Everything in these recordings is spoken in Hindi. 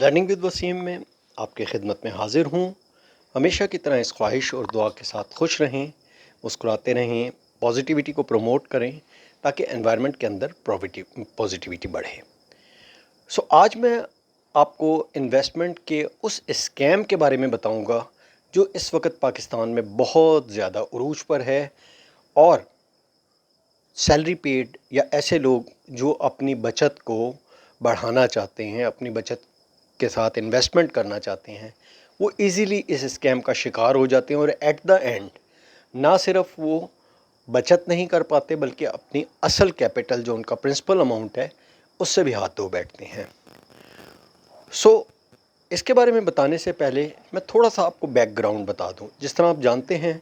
लर्निंग विद वसीम में आपकी खिदमत में हाजिर हूँ। हमेशा की तरह इस ख्वाहिश और दुआ के साथ खुश रहें, मुस्कुराते रहें, पॉजिटिविटी को प्रमोट करें ताकि एनवायरनमेंट के अंदर पॉजिटिविटी बढ़े। आज मैं आपको इन्वेस्टमेंट के उस स्कैम के बारे में बताऊंगा जो इस वक्त पाकिस्तान में बहुत ज़्यादा उरूज पर है। और सैलरी पेड या ऐसे लोग जो अपनी बचत को बढ़ाना चाहते हैं, अपनी बचत के साथ इन्वेस्टमेंट करना चाहते हैं, वो इजीली इस स्कैम का शिकार हो जाते हैं और एट द एंड ना सिर्फ वो बचत नहीं कर पाते बल्कि अपनी असल कैपिटल जो उनका प्रिंसिपल अमाउंट है उससे भी हाथ धो बैठते हैं। इसके बारे में बताने से पहले मैं थोड़ा सा आपको बैकग्राउंड बता दूं। जिस तरह आप जानते हैं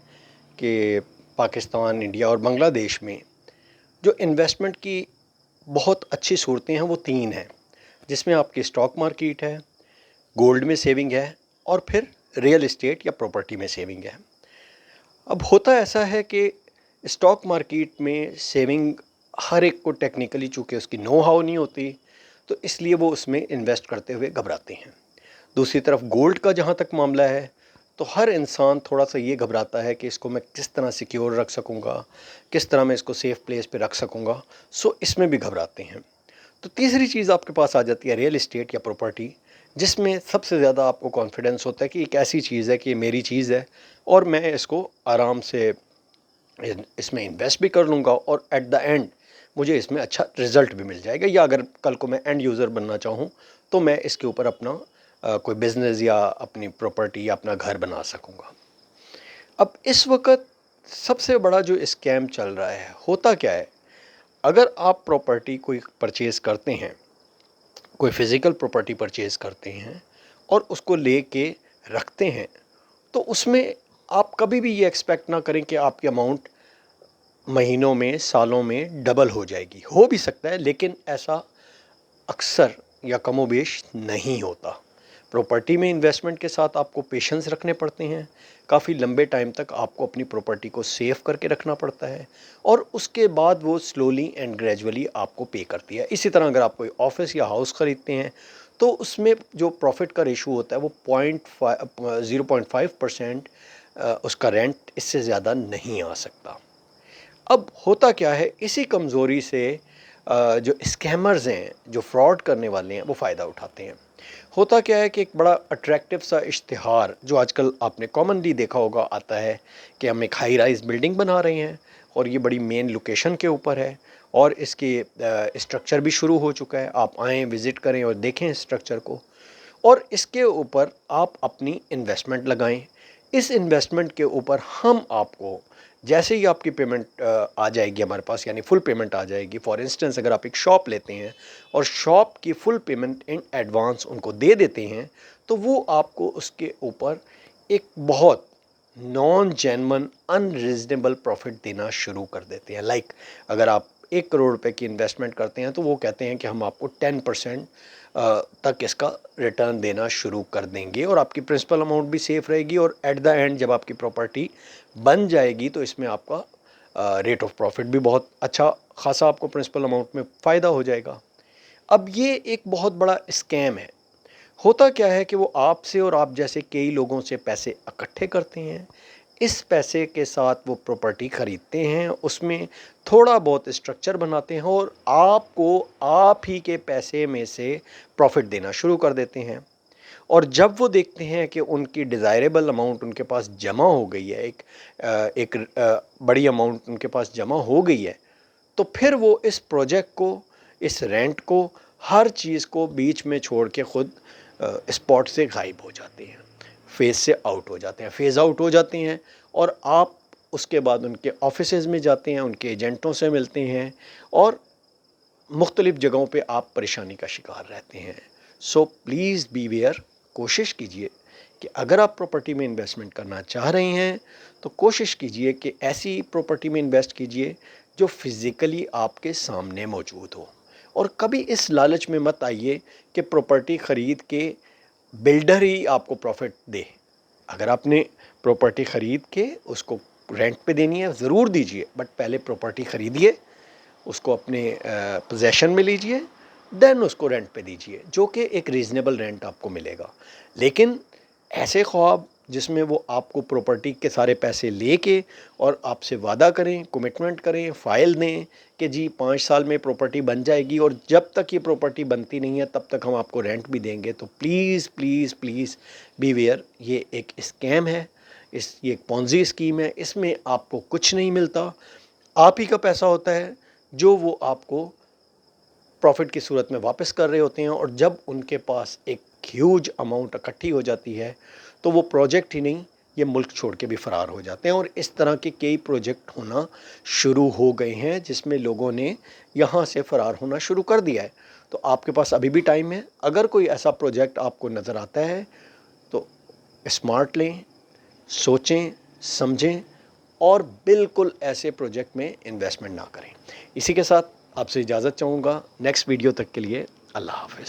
कि पाकिस्तान, इंडिया और बांग्लादेश में जो इन्वेस्टमेंट की बहुत अच्छी सूरतें हैं वो तीन हैं, जिसमें आपकी स्टॉक मार्केट है, गोल्ड में सेविंग है और फिर रियल एस्टेट या प्रॉपर्टी में सेविंग है। अब होता ऐसा है कि स्टॉक मार्केट में सेविंग हर एक को टेक्निकली चूँकि उसकी नो हाउ नहीं होती, तो इसलिए वो उसमें इन्वेस्ट करते हुए घबराते हैं। दूसरी तरफ गोल्ड का जहाँ तक मामला है, तो हर इंसान थोड़ा सा ये घबराता है कि इसको मैं किस तरह सिक्योर रख सकूँगा, किस तरह मैं इसको सेफ़ प्लेस पे रख सकूँगा। इसमें भी घबराते हैं। तो तीसरी चीज़ आपके पास आ जाती है रियल एस्टेट या प्रॉपर्टी, जिसमें सबसे ज़्यादा आपको कॉन्फिडेंस होता है कि एक ऐसी चीज़ है कि ये मेरी चीज़ है और मैं इसको आराम से इसमें इन्वेस्ट भी कर लूँगा और एट द एंड मुझे इसमें अच्छा रिज़ल्ट भी मिल जाएगा, या अगर कल को मैं एंड यूज़र बनना चाहूँ तो मैं इसके ऊपर अपना कोई बिज़नेस या अपनी प्रॉपर्टी या अपना घर बना सकूँगा। अब इस वक्त सबसे बड़ा जो स्कैम चल रहा है, होता क्या है, अगर आप प्रॉपर्टी कोई परचेज़ करते हैं, कोई फ़िज़िकल प्रॉपर्टी परचेज़ करते हैं और उसको लेके रखते हैं, तो उसमें आप कभी भी ये एक्सपेक्ट ना करें कि आपकी अमाउंट महीनों में, सालों में डबल हो जाएगी। हो भी सकता है, लेकिन ऐसा अक्सर या कमोबेश नहीं होता। प्रॉपर्टी में इन्वेस्टमेंट के साथ आपको पेशेंस रखने पड़ते हैं। काफ़ी लंबे टाइम तक आपको अपनी प्रॉपर्टी को सेव करके रखना पड़ता है और उसके बाद वो स्लोली एंड ग्रेजुअली आपको पे करती है। इसी तरह अगर आप कोई ऑफिस या हाउस ख़रीदते हैं तो उसमें जो प्रॉफिट का रेशो होता है वो 0.5% उसका रेंट, इससे ज़्यादा नहीं आ सकता। अब होता क्या है, इसी कमज़ोरी से जो स्कैमर्स हैं, जो फ्रॉड करने वाले हैं, वो फ़ायदा उठाते हैं। होता क्या है कि एक बड़ा अट्रैक्टिव सा इश्तिहार जो आजकल आपने कॉमनली देखा होगा आता है कि हम एक हाई राइज बिल्डिंग बना रहे हैं और ये बड़ी मेन लोकेशन के ऊपर है और इसके स्ट्रक्चर भी शुरू हो चुका है। आप आएँ, विज़िट करें और देखें स्ट्रक्चर को और इसके ऊपर आप अपनी इन्वेस्टमेंट लगाएं। इस इन्वेस्टमेंट के ऊपर हम आपको जैसे ही आपकी पेमेंट आ जाएगी हमारे पास, यानी फुल पेमेंट आ जाएगी। फॉर इंस्टेंस अगर आप एक शॉप लेते हैं और शॉप की फुल पेमेंट इन एडवांस उनको दे देते हैं, तो वो आपको उसके ऊपर एक बहुत नॉन जेन्युइन अनरीजनेबल प्रॉफिट देना शुरू कर देते हैं। लाइक अगर आप 1 करोड़ रुपए की इन्वेस्टमेंट करते हैं तो वो कहते हैं कि हम आपको 10% तक इसका रिटर्न देना शुरू कर देंगे और आपकी प्रिंसिपल अमाउंट भी सेफ रहेगी और एट द एंड जब आपकी प्रॉपर्टी बन जाएगी तो इसमें आपका रेट ऑफ प्रॉफिट भी बहुत अच्छा खासा, आपको प्रिंसिपल अमाउंट में फ़ायदा हो जाएगा। अब ये एक बहुत बड़ा स्कैम है। होता क्या है कि वो आपसे और आप जैसे कई लोगों से पैसे इकट्ठे करते हैं। इस पैसे के साथ वो प्रॉपर्टी ख़रीदते हैं, उसमें थोड़ा बहुत स्ट्रक्चर बनाते हैं और आपको आप ही के पैसे में से प्रॉफिट देना शुरू कर देते हैं। और जब वो देखते हैं कि उनकी डिज़ायरेबल अमाउंट उनके पास जमा हो गई है, बड़ी अमाउंट उनके पास जमा हो गई है, तो फिर वो इस प्रोजेक्ट को, इस रेंट को, हर चीज़ को बीच में छोड़ के खुद स्पॉट से गायब हो जाते हैं, फेज़ से आउट हो जाते हैं, फेज़ आउट हो जाते हैं। और आप उसके बाद उनके ऑफिसेज़ में जाते हैं, उनके एजेंटों से मिलते हैं और मुख्तलिफ़ जगहों पे आप परेशानी का शिकार रहते हैं। Please beware. कोशिश कीजिए कि अगर आप प्रॉपर्टी में इन्वेस्टमेंट करना चाह रहे हैं तो कोशिश कीजिए कि ऐसी प्रॉपर्टी में इन्वेस्ट कीजिए जो फिज़िकली आपके सामने मौजूद हो। और कभी इस लालच में मत आइए कि प्रॉपर्टी ख़रीद के बिल्डर ही आपको प्रॉफिट दे। अगर आपने प्रॉपर्टी ख़रीद के उसको रेंट पे देनी है ज़रूर दीजिए, बट पहले प्रॉपर्टी ख़रीदिए, उसको अपने पोजेशन में लीजिए देन उसको रेंट पे दीजिए, जो कि एक रीज़नेबल रेंट आपको मिलेगा। लेकिन ऐसे ख्वाब जिसमें वो आपको प्रॉपर्टी के सारे पैसे लेके और आपसे वादा करें, कमिटमेंट करें, फ़ाइल दें कि जी 5 साल में प्रॉपर्टी बन जाएगी और जब तक ये प्रॉपर्टी बनती नहीं है तब तक हम आपको रेंट भी देंगे, तो प्लीज़ प्लीज़ प्लीज़ बीवेयर, ये एक स्कैम है। ये एक पोंज़ी स्कीम है। इसमें आपको कुछ नहीं मिलता। आप ही का पैसा होता है जो वो आपको प्रॉफिट की सूरत में वापस कर रहे होते हैं, और जब उनके पास एक ह्यूज अमाउंट इकट्ठी हो जाती है तो वो प्रोजेक्ट ही नहीं, ये मुल्क छोड़ के भी फ़रार हो जाते हैं। और इस तरह के कई प्रोजेक्ट होना शुरू हो गए हैं जिसमें लोगों ने यहाँ से फ़रार होना शुरू कर दिया है। तो आपके पास अभी भी टाइम है। अगर कोई ऐसा प्रोजेक्ट आपको नज़र आता है तो स्मार्ट लें, सोचें, समझें और बिल्कुल ऐसे प्रोजेक्ट में इन्वेस्टमेंट ना करें। इसी के साथ आपसे इजाज़त चाहूँगा। नेक्स्ट वीडियो तक के लिए अल्लाह हाफ़िज़।